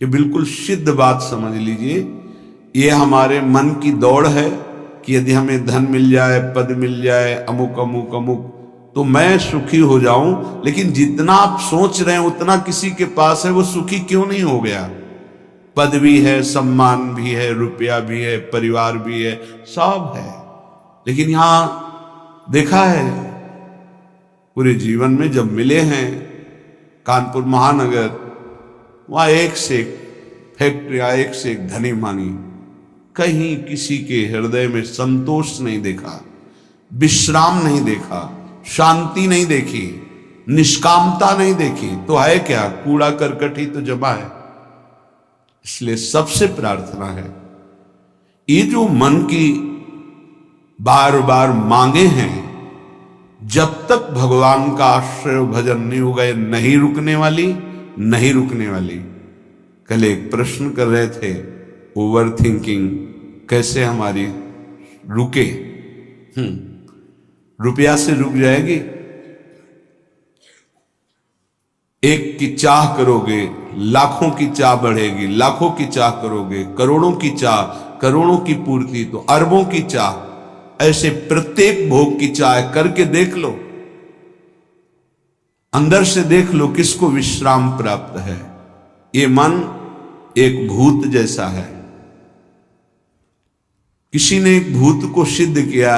ये बिल्कुल सिद्ध बात समझ लीजिए। ये हमारे मन की दौड़ है कि यदि हमें धन मिल जाए, पद मिल जाए, अमुक अमुक अमुक, तो मैं सुखी हो जाऊं। लेकिन जितना आप सोच रहे हैं उतना किसी के पास है, वो सुखी क्यों नहीं हो गया? पद भी है, सम्मान भी है, रुपया भी है, परिवार भी है, सब है, लेकिन यहां देखा है पूरे जीवन में जब मिले हैं कानपुर महानगर, वहां एक से एक फैक्ट्रियां, एक से एक धनी मानी, कहीं किसी के हृदय में संतोष नहीं देखा, विश्राम नहीं देखा, शांति नहीं देखी, निष्कामता नहीं देखी। तो है क्या? कूड़ा करकट ही तो जमा है। इसलिए सबसे प्रार्थना है, ये जो मन की बार बार मांगे हैं, जब तक भगवान का आश्रय भजन नहीं होगा, ये नहीं रुकने वाली, नहीं रुकने वाली। कल एक प्रश्न कर रहे थे, ओवर थिंकिंग कैसे हमारी रुके? रुपया से रुक जाएगी? एक की चाह करोगे, लाखों की चाह बढ़ेगी, लाखों की चाह करोगे, करोड़ों की चाह, करोड़ों की पूर्ति, तो अरबों की चाह, ऐसे प्रत्येक भोग की चाह करके देख लो, अंदर से देख लो किसको विश्राम प्राप्त है। ये मन एक भूत जैसा है। किसी ने एक भूत को सिद्ध किया,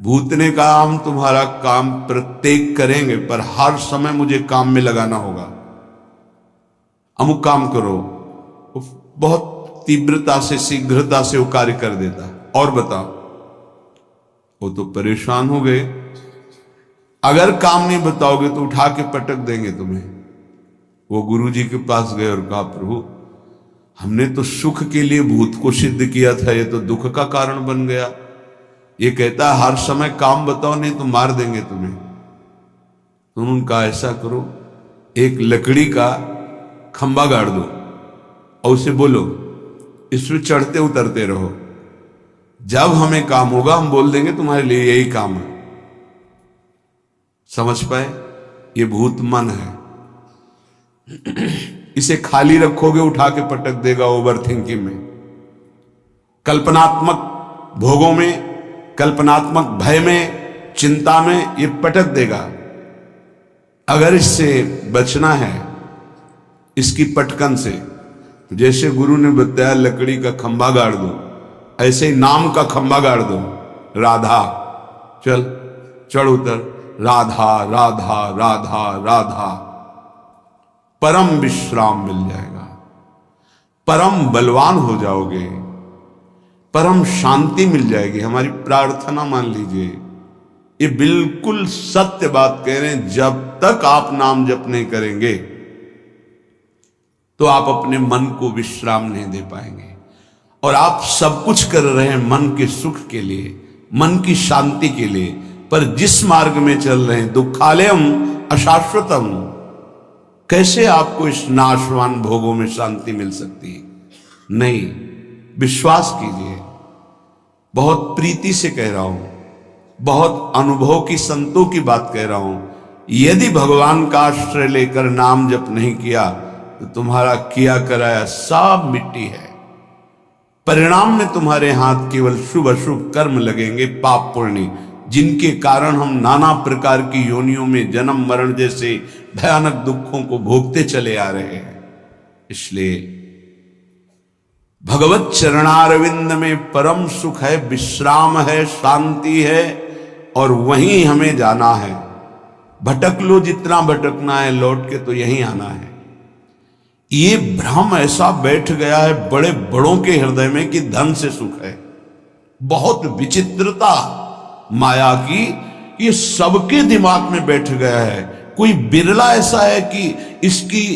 भूत ने कहा हम तुम्हारा काम प्रत्येक करेंगे, पर हर समय मुझे काम में लगाना होगा, अमुक काम करो। बहुत तीव्रता से, शीघ्रता से वो कार्य कर देता। और बताओ, वो तो परेशान हो गए। अगर काम नहीं बताओगे तो उठा के पटक देंगे तुम्हें। वो गुरु जी के पास गए और कहा प्रभु, हमने तो सुख के लिए भूत को सिद्ध किया था, ये तो दुख का कारण बन गया। ये कहता है हर समय काम बताओ, नहीं तो मार देंगे तुम्हें। तो उन्होंने कहा ऐसा करो, एक लकड़ी का खंबा गाड़ दो और उसे बोलो इसमें चढ़ते उतरते रहो, जब हमें काम होगा हम बोल देंगे तुम्हारे लिए यही काम है। समझ पाए? ये भूत मन है। इसे खाली रखोगे उठा के पटक देगा ओवर थिंकिंग में, कल्पनात्मक भोगों में, कल्पनात्मक भय में, चिंता में, ये पटक देगा। अगर इससे बचना है, इसकी पटकन से, जैसे गुरु ने बताया लकड़ी का खंबा गाड़ दो, ऐसे ही नाम का खंबा गाड़ दो। राधा, चल चढ़ उतर, राधा राधा राधा राधा, परम विश्राम मिल जाएगा, परम बलवान हो जाओगे, परम शांति मिल जाएगी। हमारी प्रार्थना मान लीजिए, ये बिल्कुल सत्य बात कह रहे हैं। जब तक आप नाम जप नहीं करेंगे तो आप अपने मन को विश्राम नहीं दे पाएंगे। और आप सब कुछ कर रहे हैं मन के सुख के लिए, मन की शांति के लिए, पर जिस मार्ग में चल रहे हैं दुखालयम अशाश्वतम, कैसे आपको इस नाशवान भोगों में शांति मिल सकती है? नहीं। विश्वास कीजिए, बहुत प्रीति से कह रहा हूं, बहुत अनुभव की, संतों की बात कह रहा हूं। यदि भगवान का आश्रय लेकर नाम जप नहीं किया तो तुम्हारा किया कराया सब मिट्टी है। परिणाम में तुम्हारे हाथ केवल शुभ अशुभ कर्म लगेंगे, पाप पुण्य, जिनके कारण हम नाना प्रकार की योनियों में जन्म मरण जैसे भयानक दुखों को भोगते चले आ रहे हैं। इसलिए भगवत चरणारविंद में परम सुख है, विश्राम है, शांति है, और वहीं हमें जाना है। भटक लो जितना भटकना है, लौट के तो यहीं आना है। ये भ्रम ऐसा बैठ गया है बड़े बड़ों के हृदय में कि धन से सुख है। बहुत विचित्रता माया की, ये सबके दिमाग में बैठ गया है। कोई बिरला ऐसा है कि इसकी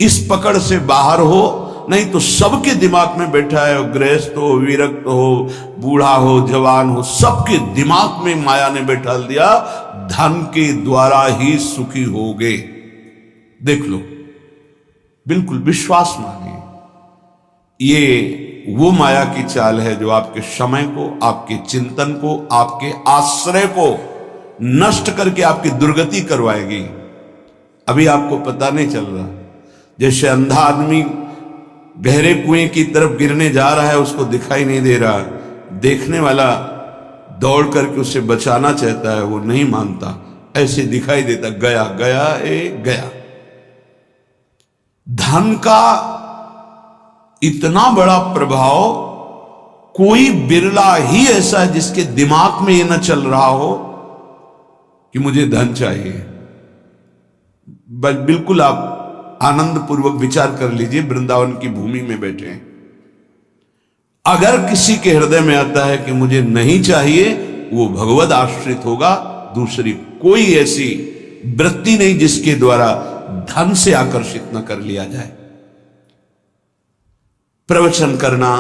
इस पकड़ से बाहर हो, नहीं तो सबके दिमाग में बैठा है। गृहस्थ हो, विरक्त हो, बूढ़ा हो, जवान हो, सबके दिमाग में माया ने बैठा दिया, धन के द्वारा ही सुखी होगे। देख लो, बिल्कुल विश्वास मानिए। ये वो माया की चाल है जो आपके समय को, आपके चिंतन को, आपके आश्रय को नष्ट करके आपकी दुर्गति करवाएगी। अभी आपको पता नहीं चल रहा, जैसे अंधा आदमी गहरे कुएं की तरफ गिरने जा रहा है, उसको दिखाई नहीं दे रहा, देखने वाला दौड़ करके उसे बचाना चाहता है, वो नहीं मानता, ऐसे दिखाई देता, गया गया गया। धन का इतना बड़ा प्रभाव, कोई बिरला ही ऐसा है जिसके दिमाग में ये न चल रहा हो कि मुझे धन चाहिए। बिल्कुल आप आनंद पूर्वक विचार कर लीजिए, वृंदावन की भूमि में बैठे हैं, अगर किसी के हृदय में आता है कि मुझे नहीं चाहिए, वो भगवद आश्रित होगा, दूसरी कोई ऐसी वृत्ति नहीं जिसके द्वारा धन से आकर्षित न कर लिया जाए। प्रवचन करना,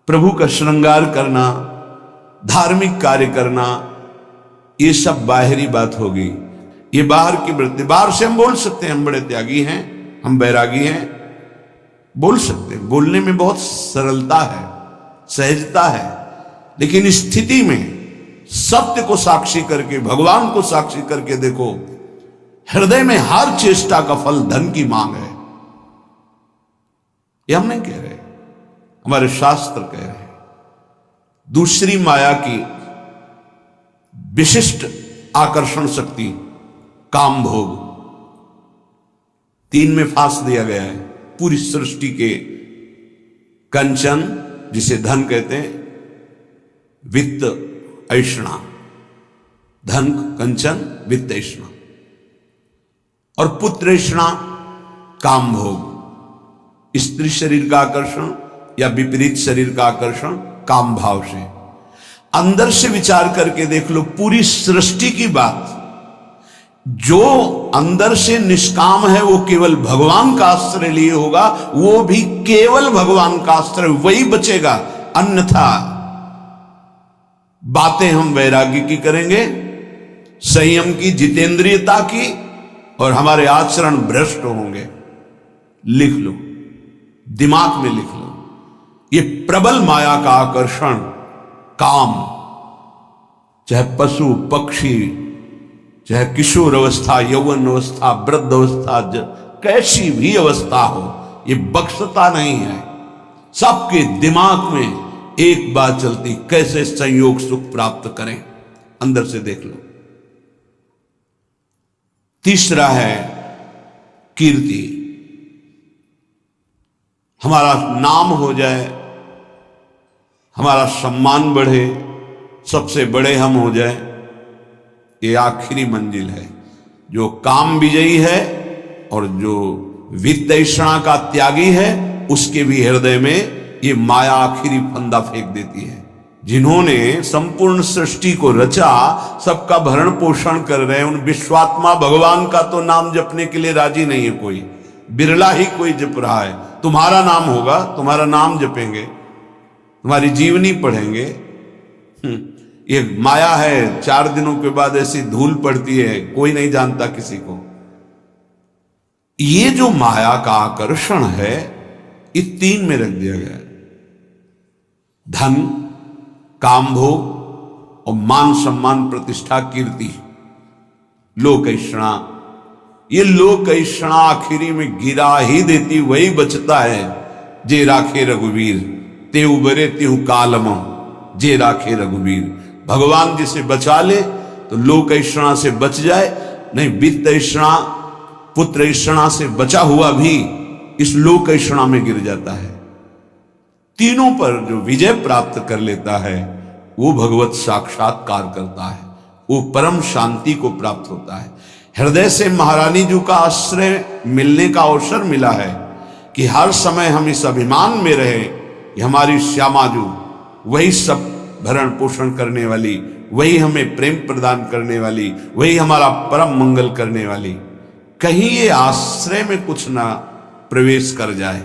प्रभु का श्रृंगार करना, धार्मिक कार्य करना, ये सब बाहरी बात होगी, ये बाहर की वृत्ति। बाहर से हम बोल सकते हैं हम बड़े त्यागी हैं, हम बैरागी हैं, बोल सकते हैं, बोलने में बहुत सरलता है, सहजता है, लेकिन स्थिति में सत्य को साक्षी करके, भगवान को साक्षी करके देखो, हृदय में हर चेष्टा का फल धन की मांग है। ये हम नहीं कह रहे, हमारे शास्त्र कह रहे हैं। दूसरी माया की विशिष्ट आकर्षण शक्ति काम भोग, तीन में फांस दिया गया है। पूरी सृष्टि के कंचन, जिसे धन कहते हैं, वित्त ऐषणा, धन कंचन वित्त ऐषणा, और पुत्र ऐषणा काम भोग, स्त्री शरीर का आकर्षण या विपरीत शरीर का आकर्षण काम भाव से। अंदर से विचार करके देख लो, पूरी सृष्टि की बात, जो अंदर से निष्काम है वो केवल भगवान का आश्रय लिए होगा, वो भी केवल भगवान का आश्रय, वही बचेगा। अन्यथा बातें हम वैराग्य की करेंगे, संयम की, जितेंद्रियता की, और हमारे आचरण भ्रष्ट होंगे। लिख लो, दिमाग में लिख लो, ये प्रबल माया का आकर्षण काम, चाहे पशु पक्षी, चाहे किशोर अवस्था, यौवन अवस्था, वृद्ध अवस्था, कैसी भी अवस्था हो, ये बख्शता नहीं है। सबके दिमाग में एक बात चलती, कैसे संयोग सुख प्राप्त करें, अंदर से देख लो। तीसरा है कीर्ति, हमारा नाम हो जाए, हमारा सम्मान बढ़े, सबसे बड़े हम हो जाए, ये आखिरी मंजिल है। जो काम विजयी है और जो वित्त ऐषणा का त्यागी है, उसके भी हृदय में ये माया आखिरी फंदा फेंक देती है। जिन्होंने संपूर्ण सृष्टि को रचा, सबका भरण पोषण कर रहे हैं, उन विश्वात्मा भगवान का तो नाम जपने के लिए राजी नहीं है कोई, बिरला ही कोई जप रहा है। तुम्हारा नाम होगा, तुम्हारा नाम जपेंगे, तुम्हारी जीवनी पढ़ेंगे। ये माया है, 4 दिनों के बाद ऐसी धूल पड़ती है, कोई नहीं जानता किसी को। ये जो माया का आकर्षण है, ये 3 में रख दिया गया है, धन, काम भोग और मान सम्मान प्रतिष्ठा कीर्ति, लोक ऐषणा। ये लोक ऐषणा आखिरी में गिरा ही देती, वही बचता है। जे राखे रघुवीर ते उबरे त्यू कालम, जे राखे रघुवीर। भगवान जिसे बचा ले तो लोक ऐषणा से बच जाए, नहीं वित्त ऐषणा, पुत्र ऐषणा से बचा हुआ भी इस लोक ऐषणा में गिर जाता है। तीनों पर जो विजय प्राप्त कर लेता है, वो भगवत साक्षात्कार करता है, वो परम शांति को प्राप्त होता है। हृदय से महारानी जी का आश्रय मिलने का अवसर मिला है कि हर समय हम इस अभिमान में रहे कि हमारी श्यामा जी वही सब भरण पोषण करने वाली, वही हमें प्रेम प्रदान करने वाली, वही हमारा परम मंगल करने वाली। कहीं ये आश्रय में कुछ ना प्रवेश कर जाए,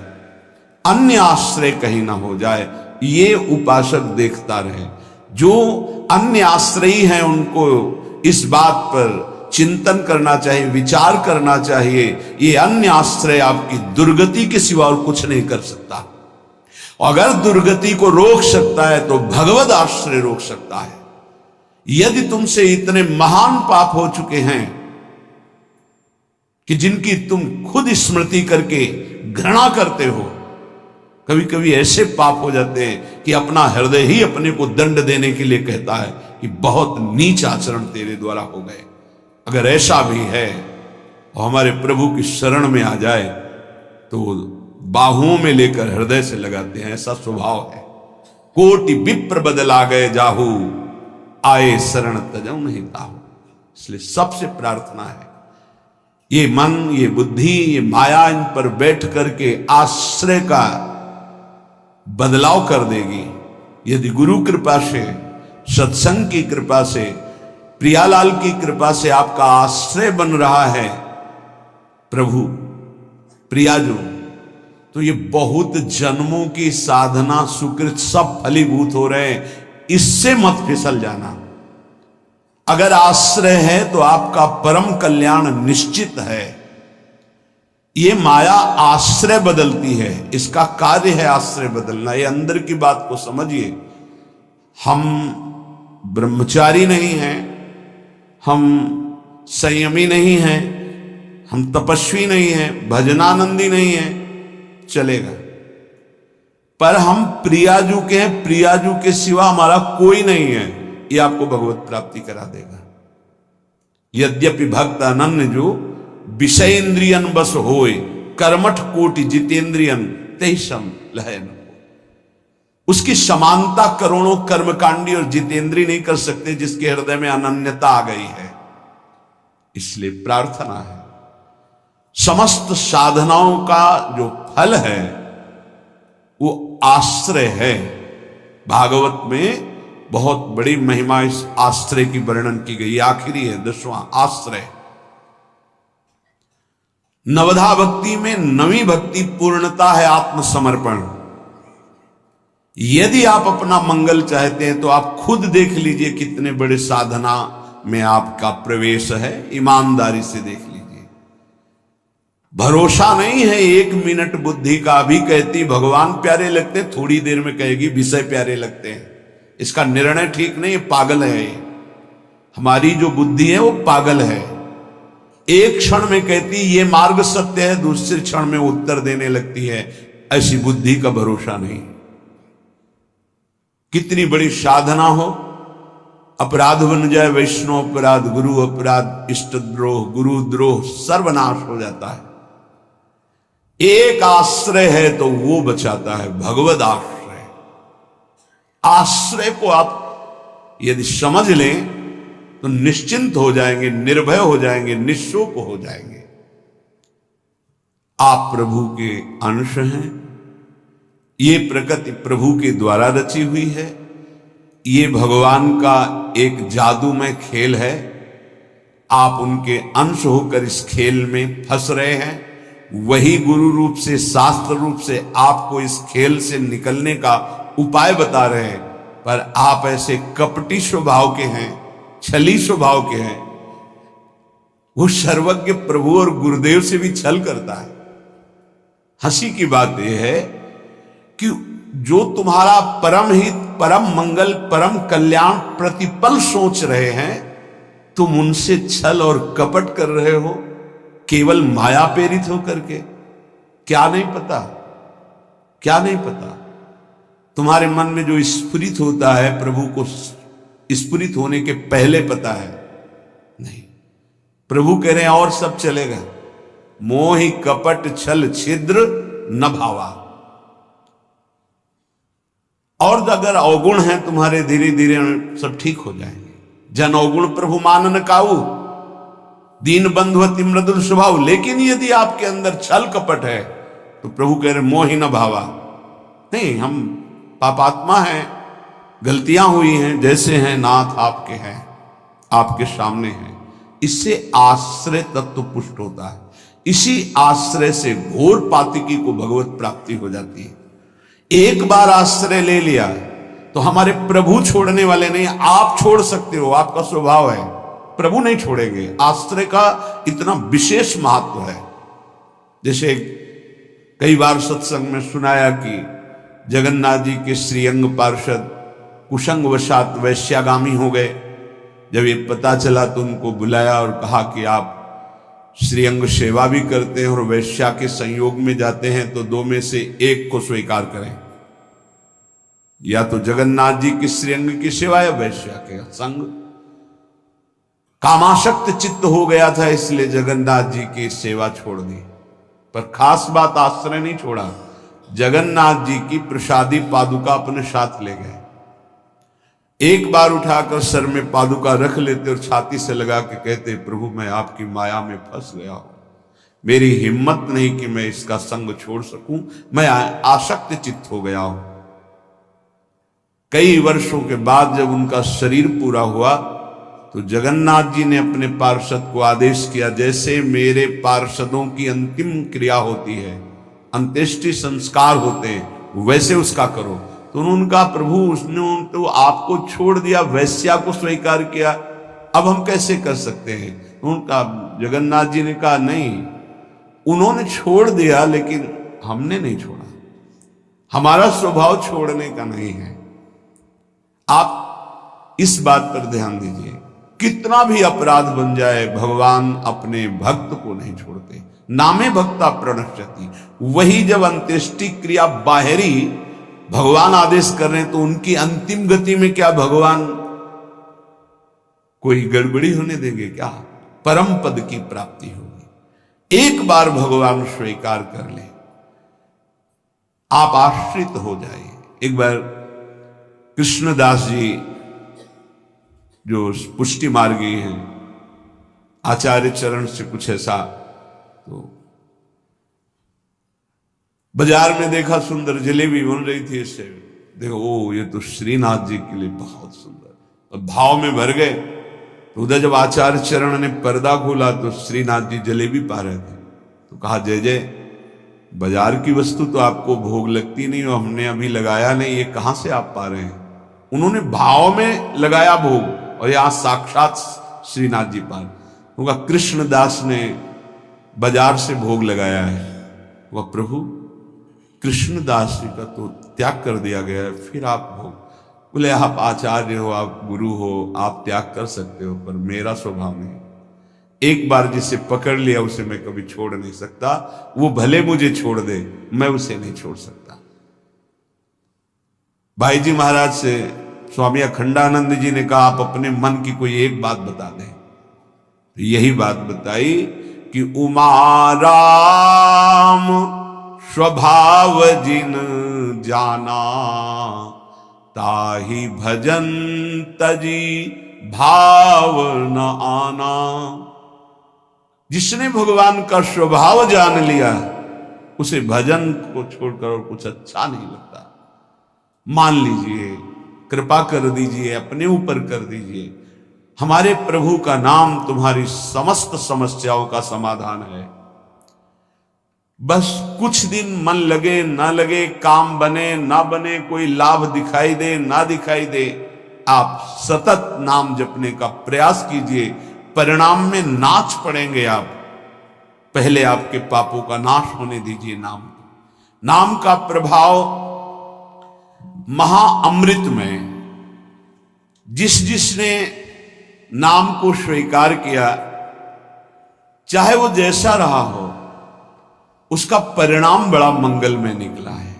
अन्य आश्रय कहीं ना हो जाए, ये उपासक देखता रहे। जो अन्य आश्रयी हैं उनको इस बात पर चिंतन करना चाहिए, विचार करना चाहिए, ये अन्य आश्रय आपकी दुर्गति के सिवा और कुछ नहीं कर सकता। अगर दुर्गति को रोक सकता है तो भगवद आश्रय रोक सकता है। यदि तुमसे इतने महान पाप हो चुके हैं कि जिनकी तुम खुद स्मृति करके घृणा करते हो। कभी कभी ऐसे पाप हो जाते हैं कि अपना हृदय ही अपने को दंड देने के लिए कहता है कि बहुत नीच आचरण तेरे द्वारा हो गए। अगर ऐसा भी है और हमारे प्रभु की शरण में आ जाए तो बाहुओं में लेकर हृदय से लगाते हैं, ऐसा स्वभाव है। कोटि विप्र बदला गए जाहू, आए शरण तजऊ नहीं ताहू। इसलिए सबसे प्रार्थना है ये मन, ये बुद्धि, ये माया इन पर बैठ करके आश्रय का बदलाव कर देगी। यदि गुरु कृपा से, सत्संग की कृपा से, प्रियालाल की कृपा से आपका आश्रय बन रहा है प्रभु प्रियाजू, तो ये बहुत जन्मों की साधना सुकृत सब फलीभूत हो रहे हैं। इससे मत फिसल जाना। अगर आश्रय है तो आपका परम कल्याण निश्चित है। ये माया आश्रय बदलती है, इसका कार्य है आश्रय बदलना। ये अंदर की बात को समझिए। हम ब्रह्मचारी नहीं हैं, हम संयमी नहीं हैं, हम तपस्वी नहीं हैं, भजनानंदी नहीं हैं, चलेगा। पर हम प्रियाजू के हैं, प्रियाजू के सिवा हमारा कोई नहीं है, ये आपको भगवत प्राप्ति करा देगा। यद्यपि भक्त अनन्य जो विषय इंद्रियन बस होए, कर्मठ कोटि जितेंद्रियन तेसम लहन। उसकी समानता करोड़ों कर्मकांडी और जितेंद्री नहीं कर सकते जिसके हृदय में अनन्यता आ गई है। इसलिए प्रार्थना है समस्त साधनाओं का जो फल है वो आश्रय है। भागवत में बहुत बड़ी महिमा इस आश्रय की वर्णन की गई। आखिरी है 10वां आश्रय। नवधा भक्ति में 9वीं भक्ति पूर्णता है आत्मसमर्पण। यदि आप अपना मंगल चाहते हैं तो आप खुद देख लीजिए कितने बड़े साधना में आपका प्रवेश है। ईमानदारी से देख लीजिए। भरोसा नहीं है 1 मिनट बुद्धि का। अभी कहती भगवान प्यारे लगते, थोड़ी देर में कहेगी विषय प्यारे लगते हैं। इसका निर्णय ठीक नहीं, पागल है ये। हमारी जो बुद्धि है वो पागल है। एक क्षण में कहती ये मार्ग सत्य है, दूसरे क्षण में उत्तर देने लगती है। ऐसी बुद्धि का भरोसा नहीं। कितनी बड़ी साधना हो, अपराध बन जाए, वैष्णव अपराध, गुरु अपराध, इष्टद्रोह, गुरुद्रोह, सर्वनाश हो जाता है। एक आश्रय है तो वो बचाता है, भगवद आश्रय। आश्रय को आप यदि समझ लें तो निश्चिंत हो जाएंगे, निर्भय हो जाएंगे, निःशोक हो जाएंगे। आप प्रभु के अंश हैं। ये प्रकृति प्रभु के द्वारा रची हुई है। ये भगवान का एक जादूमय खेल है। आप उनके अंश होकर इस खेल में फंस रहे हैं। वही गुरु रूप से, शास्त्र रूप से आपको इस खेल से निकलने का उपाय बता रहे हैं। पर आप ऐसे कपटी स्वभाव के हैं, छली स्वभाव के हैं। वो सर्वज्ञ प्रभु और गुरुदेव से भी छल करता है। हंसी की बात यह है कि जो तुम्हारा परम हित, परम मंगल, परम कल्याण प्रतिपल सोच रहे हैं, तुम उनसे छल और कपट कर रहे हो, केवल माया प्रेरित होकर के। क्या नहीं पता, क्या नहीं पता। तुम्हारे मन में जो स्फुरित होता है प्रभु को स्फुरित होने के पहले पता है नहीं। प्रभु कह रहे हैं और सब चलेगा। मोहि कपट छल छिद्र न भावा। और अगर अवगुण है तुम्हारे, धीरे धीरे सब ठीक हो जाएंगे। जन अवगुण प्रभु मानन काऊ, दीन बंधु अति मृदुल स्वभाव। लेकिन यदि आपके अंदर छल कपट है तो प्रभु कह रहे मोहि न भावा। नहीं, हम पापात्मा हैं, गलतियां हुई हैं, जैसे हैं नाथ आपके हैं, आपके सामने हैं। इससे आश्रय तत्व पुष्ट होता है। इसी आश्रय से घोर पातिकी को भगवत प्राप्ति हो जाती है। एक बार आश्रय ले लिया तो हमारे प्रभु छोड़ने वाले नहीं, आप छोड़ सकते हो, आपका स्वभाव है। प्रभु नहीं छोड़ेंगे। आश्रय का इतना विशेष महत्व है। जैसे कई बार सत्संग में सुनाया कि जगन्नाथ जी के श्रीअंग पार्षद कुसंग वशात वैश्यागामी हो गए। जब ये पता चला तो उनको बुलाया और कहा कि आप श्रीअंग सेवा भी करते हैं और वैश्या के संयोग में जाते हैं, तो दो में से एक को स्वीकार करें, या तो जगन्नाथ जी की श्रीअंग की सेवा या वैश्या के संग। कामाशक्त चित्त हो गया था, इसलिए जगन्नाथ जी की सेवा छोड़ दी। पर खास बात, आश्रय नहीं छोड़ा, जगन्नाथ जी की प्रसादी पादुका अपने साथ ले गए। एक बार उठाकर सर में पादुका रख लेते और छाती से लगा के कहते, प्रभु मैं आपकी माया में फंस गया हूं, मेरी हिम्मत नहीं कि मैं इसका संग छोड़ सकूं, मैं आसक्त चित्त हो गया हूं। कई वर्षों के बाद जब उनका शरीर पूरा हुआ तो जगन्नाथ जी ने अपने पार्षद को आदेश किया, जैसे मेरे पार्षदों की अंतिम क्रिया होती है, अंत्येष्टि संस्कार होते हैं, वैसे उसका करो। तो उन्होंने कहा, प्रभु उसने तो आपको छोड़ दिया, वैश्या को स्वीकार किया, अब हम कैसे कर सकते हैं? उनका जगन्नाथ जी ने कहा, नहीं, उन्होंने छोड़ दिया लेकिन हमने नहीं छोड़ा, हमारा स्वभाव छोड़ने का नहीं है। आप इस बात पर ध्यान दीजिए, कितना भी अपराध बन जाए भगवान अपने भक्त को नहीं छोड़ते। नामे भक्ता प्रणश्यति, वही जब अंत्येष्टि क्रिया बाहरी भगवान आदेश कर रहे हैं तो उनकी अंतिम गति में क्या भगवान कोई गड़बड़ी होने देंगे क्या? परम पद की प्राप्ति होगी। एक बार भगवान स्वीकार कर ले, आप आश्रित हो जाइए। एक बार कृष्णदास जी जो पुष्टि मार्गी हैं, आचार्य चरण से कुछ ऐसा, तो बाजार में देखा सुंदर जलेबी बन रही थी, इससे देखो ओ ये तो श्रीनाथ जी के लिए बहुत सुंदर, और भाव में भर गए। तो उधर जब आचार्य चरण ने पर्दा खोला तो श्रीनाथ जी जलेबी पा रहे थे। तो कहा, जय जय, बाजार की वस्तु तो आपको भोग लगती नहीं, और हमने अभी लगाया नहीं, ये कहां से आप पा रहे हैं? उन्होंने भाव में लगाया भोग, और यहां साक्षात श्रीनाथ जी पार होगा। कृष्णदास ने बाजार से भोग लगाया है, वह प्रभु कृष्णदास जी का तो त्याग कर दिया गया है, फिर आप भोग? बोले, आप आचार्य हो, आप गुरु हो, आप त्याग कर सकते हो, पर मेरा स्वभाव नहीं। एक बार जिसे पकड़ लिया उसे मैं कभी छोड़ नहीं सकता, वो भले मुझे छोड़ दे, मैं उसे नहीं छोड़ सकता। भाई जी महाराज से स्वामी अखंडानंद जी ने कहा, आप अपने मन की कोई एक बात बता दें। तो यही बात बताई कि उमा राम स्वभाव जिन जाना, ताहि भजन तजी भाव न आना। जिसने भगवान का स्वभाव जान लिया उसे भजन को छोड़कर और कुछ अच्छा नहीं लगता। मान लीजिए, कृपा कर दीजिए, अपने ऊपर कर दीजिए, हमारे प्रभु का नाम तुम्हारी समस्त समस्याओं का समाधान है। बस कुछ दिन मन लगे ना लगे, काम बने ना बने, कोई लाभ दिखाई दे ना दिखाई दे, आप सतत नाम जपने का प्रयास कीजिए। परिणाम में नाच पड़ेंगे आप। पहले आपके पापों का नाश होने दीजिए। नाम का प्रभाव महाअमृत में, जिसने नाम को स्वीकार किया, चाहे वो जैसा रहा हो, उसका परिणाम बड़ा मंगलमय निकला है।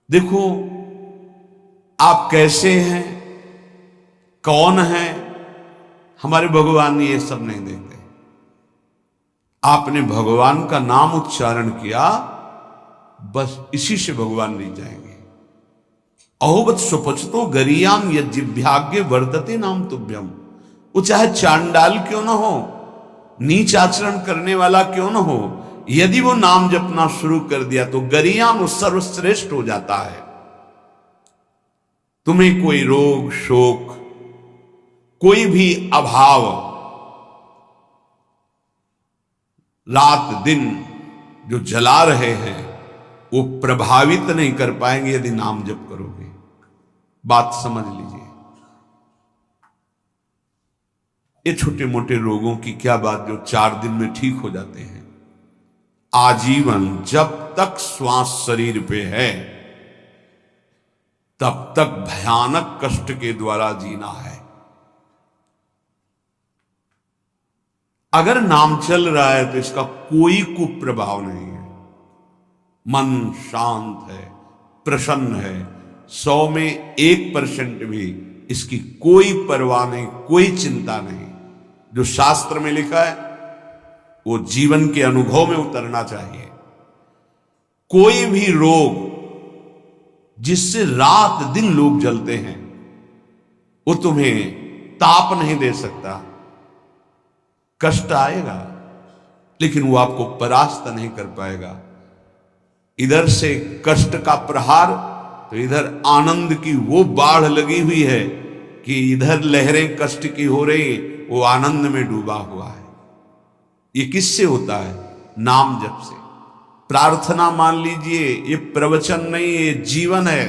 देखो आप कैसे हैं, कौन हैं, हमारे भगवान ये सब नहीं देखते। आपने भगवान का नाम उच्चारण किया, बस इसी से भगवान नहीं जाएंगे। अहोबत सुपचतो गरियाम यज्ञभाग्य वर्तते नाम तुभ्यम। वो चाहे चांडाल क्यों ना हो, नीच आचरण करने वाला क्यों ना हो, यदि वो नाम जपना शुरू कर दिया तो गरियाम सर्वश्रेष्ठ हो जाता है। तुम्हें कोई रोग शोक, कोई भी अभाव रात दिन जो जला रहे हैं वो प्रभावित नहीं कर पाएंगे यदि नाम जप करोगे। बात समझ लीजिए। ये छोटे मोटे रोगों की क्या बात जो 4 दिन में ठीक हो जाते हैं। आजीवन जब तक श्वास शरीर पे है तब तक भयानक कष्ट के द्वारा जीना है। अगर नाम चल रहा है तो इसका कोई कुप्रभाव नहीं है। मन शांत है, प्रसन्न है, 100 में 1% भी इसकी कोई परवाह नहीं, कोई चिंता नहीं। जो शास्त्र में लिखा है वो जीवन के अनुभव में उतरना चाहिए। कोई भी रोग जिससे रात दिन लोग जलते हैं वो तुम्हें ताप नहीं दे सकता। कष्ट आएगा लेकिन वो आपको परास्त नहीं कर पाएगा। इधर से कष्ट का प्रहार तो इधर आनंद की वो बाढ़ लगी हुई है कि इधर लहरें कष्ट की हो रही, वो आनंद में डूबा हुआ है। ये किससे होता है? नाम जप से। प्रार्थना मान लीजिए, ये प्रवचन नहीं, ये जीवन है।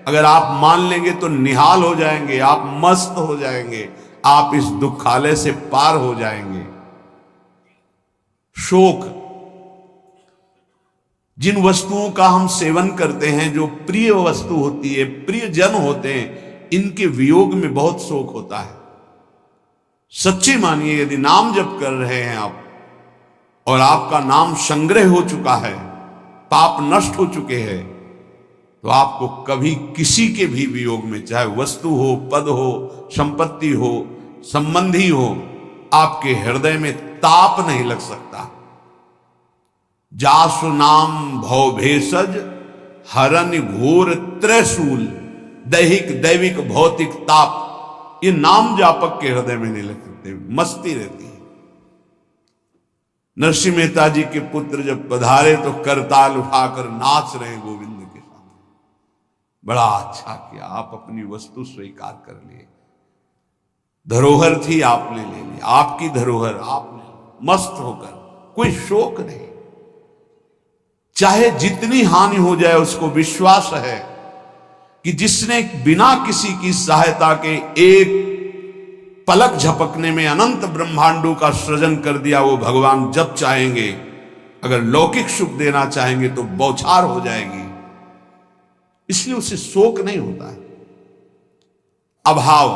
अगर आप मान लेंगे तो निहाल हो जाएंगे, आप मस्त हो जाएंगे, आप इस दुखालय से पार हो जाएंगे। शोक, जिन वस्तुओं का हम सेवन करते हैं, जो प्रिय वस्तु होती है, प्रिय जन होते हैं, इनके वियोग में बहुत शोक होता है। सच्ची मानिए, यदि नाम जप कर रहे हैं आप और आपका नाम संग्रह हो चुका है, पाप नष्ट हो चुके हैं, तो आपको कभी किसी के भी वियोग में, चाहे वस्तु हो, पद हो, संपत्ति हो, संबंधी हो, आपके हृदय में ताप नहीं लग सकता। जासु नाम भव भेषज हरन घोर त्रैशूल, दैहिक दैविक भौतिक ताप, ये नाम जापक के हृदय में नहीं लग सकते, मस्ती रहती है। नरसिंह मेहता जी के पुत्र जब पधारे तो करताल उठाकर नाच रहे गोविंद के सामने। बड़ा अच्छा किया, आप अपनी वस्तु स्वीकार कर लिए। धरोहर थी, आपने ले ली, आपकी धरोहर आपने, मस्त होकर, कोई शोक नहीं। चाहे जितनी हानि हो जाए, उसको विश्वास है कि जिसने बिना किसी की सहायता के एक पलक झपकने में अनंत ब्रह्मांडों का सृजन कर दिया, वो भगवान जब चाहेंगे, अगर लौकिक सुख देना चाहेंगे तो बौछार हो जाएगी। इसलिए उसे शोक नहीं होता है। अभाव,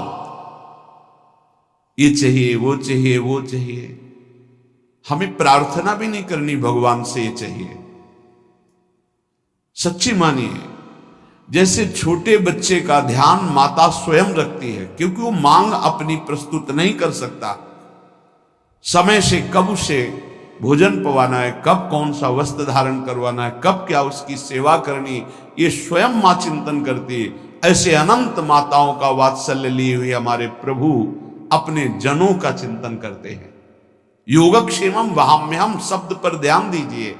ये चाहिए, वो चाहिए, वो चाहिए, हमें प्रार्थना भी नहीं करनी भगवान से ये चाहिए। सच्ची मानिए, जैसे छोटे बच्चे का ध्यान माता स्वयं रखती है, क्योंकि वो मांग अपनी प्रस्तुत नहीं कर सकता। समय से कब उसे भोजन पवाना है, कब कौन सा वस्त्र धारण करवाना है, कब क्या उसकी सेवा करनी, ये स्वयं मां चिंतन करती है। ऐसे अनंत माताओं का वात्सल्य लिए हुए हमारे प्रभु अपने जनों का चिंतन करते हैं। योगक्षेमम वहाम्यहम शब्द पर ध्यान दीजिए।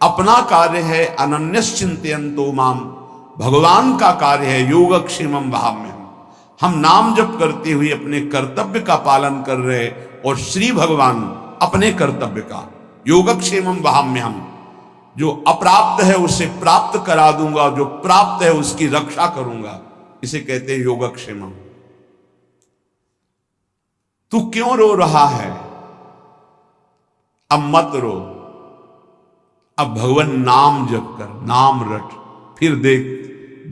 अपना कार्य है अनन्यश्चिंतयन्तो माम, भगवान का कार्य है योगक्षेमम वहाम्यहम। हम नाम जप करते हुए अपने कर्तव्य का पालन कर रहे, और श्री भगवान अपने कर्तव्य का, योगक्षेमम वहाम्यहम। जो अप्राप्त है उसे प्राप्त करा दूंगा, जो प्राप्त है उसकी रक्षा करूंगा, इसे कहते हैं योगक्षेमम। तू क्यों रो रहा है? अब मत रो, अब भगवान नाम जप कर, नाम रट, फिर देख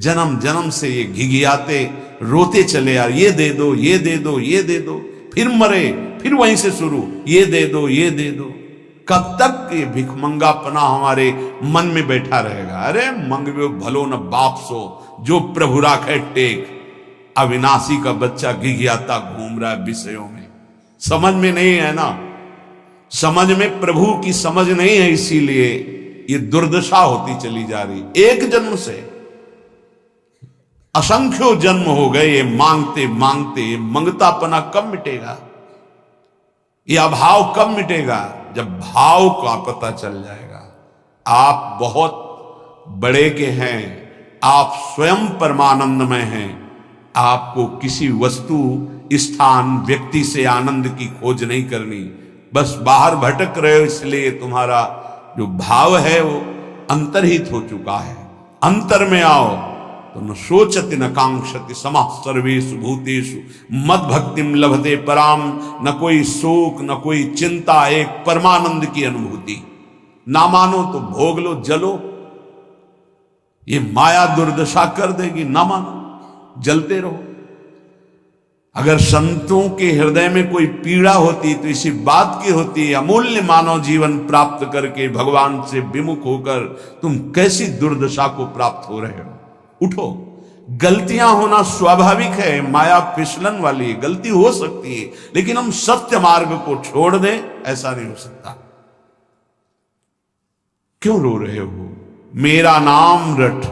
जन्म जन्म से ये घिघियाते रोते चले यार, ये दे दो, ये दे दो, ये दे दो, फिर मरे, फिर वहीं से शुरू, ये दे दो, ये दे दो। कब तक ये भिखमंगापना हमारे मन में बैठा रहेगा? अरे मंगवे भलो न बाप सो, जो प्रभु राखे टेक। अविनाशी का बच्चा घिघियाता घूम रहा है विषयों में, समझ में नहीं है ना, समझ में प्रभु की समझ नहीं है, इसीलिए ये दुर्दशा होती चली जा रही। एक जन्म से असंख्यों जन्म हो गए ये मांगते मांगते। ये मंगतापना कब मिटेगा? ये अभाव कब मिटेगा? जब भाव का पता चल जाएगा। आप बहुत बड़े के हैं, आप स्वयं परमानंदमय हैं। आपको किसी वस्तु, स्थान, व्यक्ति से आनंद की खोज नहीं करनी। बस बाहर भटक रहे हो, इसलिए तुम्हारा जो भाव है वो अंतर्हित हो चुका है। अंतर में आओ तो न सोचति न कांक्षति समः सर्वेषु भूतेषु मद भक्तिम लभते पराम। न कोई शोक, न कोई चिंता, एक परमानंद की अनुभूति। ना मानो तो भोग लो, जलो, ये माया दुर्दशा कर देगी। ना मानो, जलते रहो। अगर संतों के हृदय में कोई पीड़ा होती तो इसी बात की होती, अमूल्य मानव जीवन प्राप्त करके भगवान से विमुख होकर तुम कैसी दुर्दशा को प्राप्त हो रहे हो। उठो, गलतियां होना स्वाभाविक है, माया फिसलन वाली है, गलती हो सकती है, लेकिन हम सत्य मार्ग को छोड़ दें, ऐसा नहीं हो सकता। क्यों रो रहे हो? मेरा नाम रट,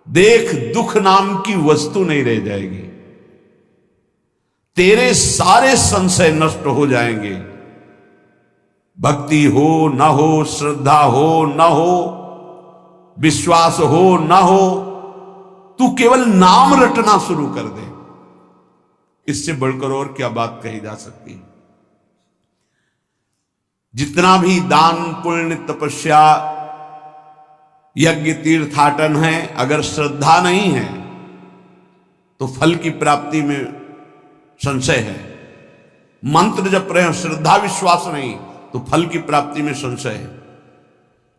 देख दुख नाम की वस्तु नहीं रह जाएगी, तेरे सारे संशय नष्ट हो जाएंगे। भक्ति हो न हो, श्रद्धा हो न हो, विश्वास हो न हो, तू केवल नाम रटना शुरू कर दे, इससे बढ़कर और क्या बात कही जा सकती है। जितना भी दान पुण्य तपस्या यज्ञ तीर्थाटन है, अगर श्रद्धा नहीं है तो फल की प्राप्ति में संशय है। मंत्र जप रहे हो, श्रद्धा विश्वास नहीं तो फल की प्राप्ति में संशय है।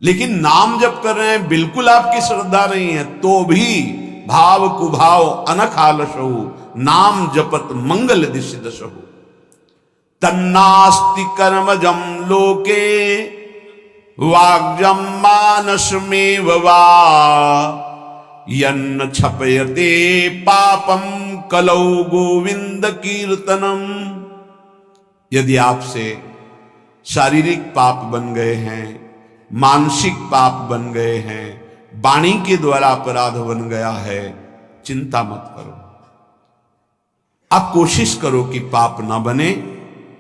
लेकिन नाम जप कर रहे हैं, बिल्कुल आपकी श्रद्धा नहीं है, तो भी भाव कुभाव अनख आलसहु, नाम जपत मंगल दिशि दशहु। तन्नास्ति कर्मजम लोके वाग्जम मानसमेव वा, यन्न छपयते पापम कलौ गोविंद कीर्तनम। यदि आपसे शारीरिक पाप बन गए हैं, मानसिक पाप बन गए हैं, वाणी के द्वारा अपराध बन गया है, चिंता मत करो। आप कोशिश करो कि पाप ना बने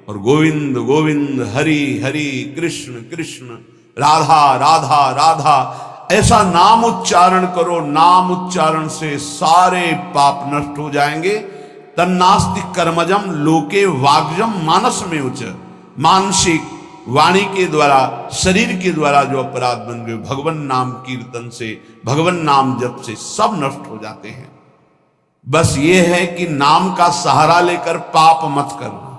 और गोविंद गोविंद हरि हरि कृष्ण कृष्ण राधा राधा राधा ऐसा नाम उच्चारण करो। नाम उच्चारण से सारे पाप नष्ट हो जाएंगे। तन्नास्ति कर्मजम लोके वाग्जम मानस में उच्च, मानसिक वाणी के द्वारा शरीर के द्वारा जो अपराध बन गए, भगवान नाम कीर्तन से, भगवान नाम जप से सब नष्ट हो जाते हैं। बस ये है कि नाम का सहारा लेकर पाप मत करना।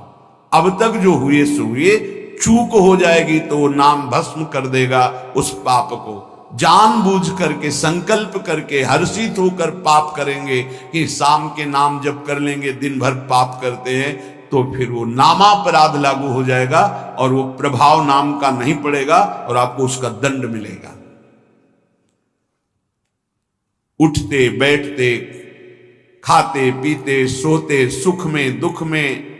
अब तक जो हुए सो हुए, चूक हो जाएगी तो वो नाम भस्म कर देगा उस पाप को। जानबूझ करके संकल्प करके हर्षित होकर पाप करेंगे कि शाम के नाम जप कर लेंगे, दिन भर पाप करते हैं, तो फिर वो नामापराध लागू हो जाएगा और वो प्रभाव नाम का नहीं पड़ेगा और आपको उसका दंड मिलेगा। उठते बैठते खाते पीते सोते, सुख में दुख में,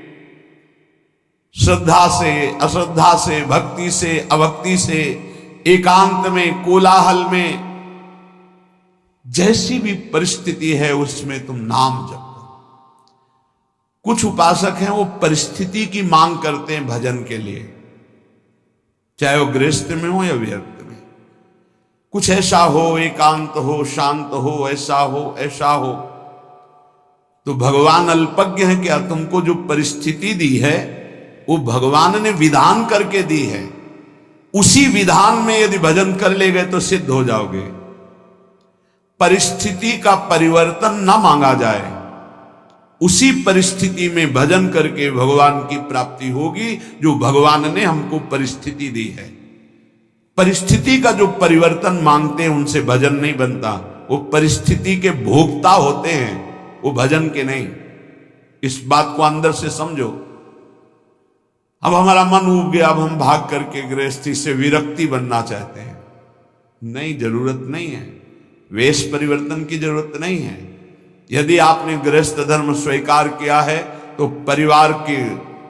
श्रद्धा से अश्रद्धा से, भक्ति से अभक्ति से, एकांत में कोलाहल में, जैसी भी परिस्थिति है उसमें तुम नाम जपो। कुछ उपासक हैं वो परिस्थिति की मांग करते हैं भजन के लिए, चाहे वो गृहस्थ में हो या व्यर्थ में। कुछ ऐसा हो, एकांत हो, शांत हो, ऐसा हो ऐसा हो। तो भगवान अल्पज्ञ है क्या? तुमको जो परिस्थिति दी है वो भगवान ने विधान करके दी है। उसी विधान में यदि भजन कर ले गए तो सिद्ध हो जाओगे। परिस्थिति का परिवर्तन ना मांगा जाए, उसी परिस्थिति में भजन करके भगवान की प्राप्ति होगी जो भगवान ने हमको परिस्थिति दी है। परिस्थिति का जो परिवर्तन मांगते हैं उनसे भजन नहीं बनता। वो परिस्थिति के भोक्ता होते हैं, वो भजन के नहीं। इस बात को अंदर से समझो। अब हमारा मन उब गया, अब हम भाग करके गृहस्थी से विरक्ति बनना चाहते हैं। नहीं, जरूरत नहीं है। वेश परिवर्तन की जरूरत नहीं है। यदि आपने गृहस्थ धर्म स्वीकार किया है तो परिवार के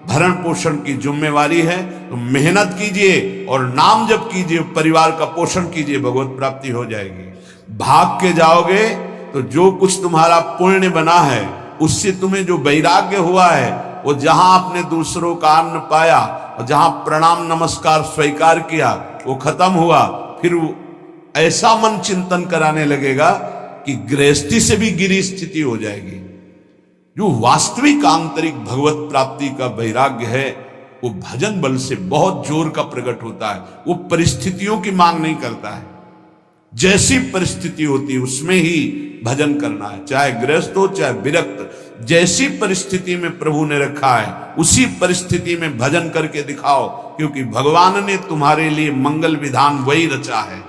भरण पोषण की जिम्मेवारी है, तो मेहनत कीजिए और नाम जप कीजिए, परिवार का पोषण कीजिए, भगवत प्राप्ति हो जाएगी। भाग के जाओगे तो जो कुछ तुम्हारा पुण्य बना है उससे तुम्हें जो वैराग्य हुआ है, वो जहां आपने दूसरों का अन्न पाया और जहां प्रणाम नमस्कार स्वीकार किया वो खत्म हुआ। फिर ऐसा मन चिंतन कराने लगेगा कि गृहस्थी से भी गिरी स्थिति हो जाएगी। जो वास्तविक आंतरिक भगवत प्राप्ति का वैराग्य है वो भजन बल से बहुत जोर का प्रकट होता है। वो परिस्थितियों की मांग नहीं करता है। जैसी परिस्थिति होती है उसमें ही भजन करना है, चाहे गृहस्थ हो चाहे विरक्त। जैसी परिस्थिति में प्रभु ने रखा है उसी परिस्थिति में भजन करके दिखाओ, क्योंकि भगवान ने तुम्हारे लिए मंगल विधान वही रचा है।